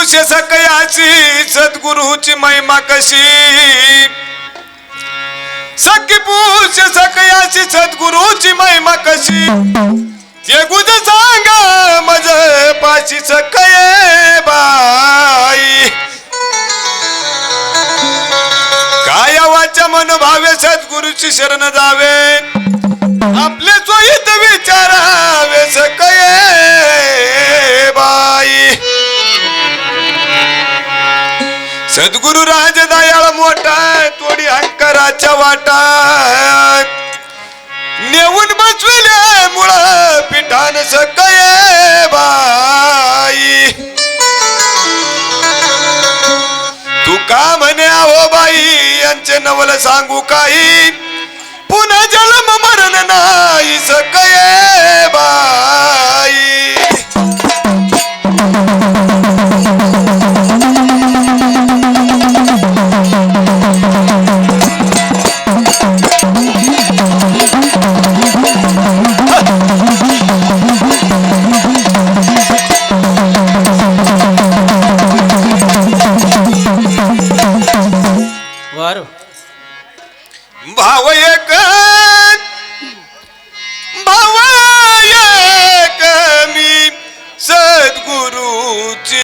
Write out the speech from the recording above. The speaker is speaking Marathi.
पुरुष सकयाची सद्गुरूची महिमा कशी सखी पुरुष सकयाची सद्गुरूची महिमा कशी ते गुज सांगा मज पाची सकये बाई काय वाचा मन भावे सद्गुरूची शरण जावे आपले सोयीत विचारावे सकये बाई सद्गुरु राज दयाळ मोठा तोडी अहंकाराच्या वाटा नेऊन बसविले मुळ पिठान सकये बाई तू का म्हणे आहो बाई यांचे नवल सांगू काही पुन्हा जन्म मरण नाही सकये बाई वारो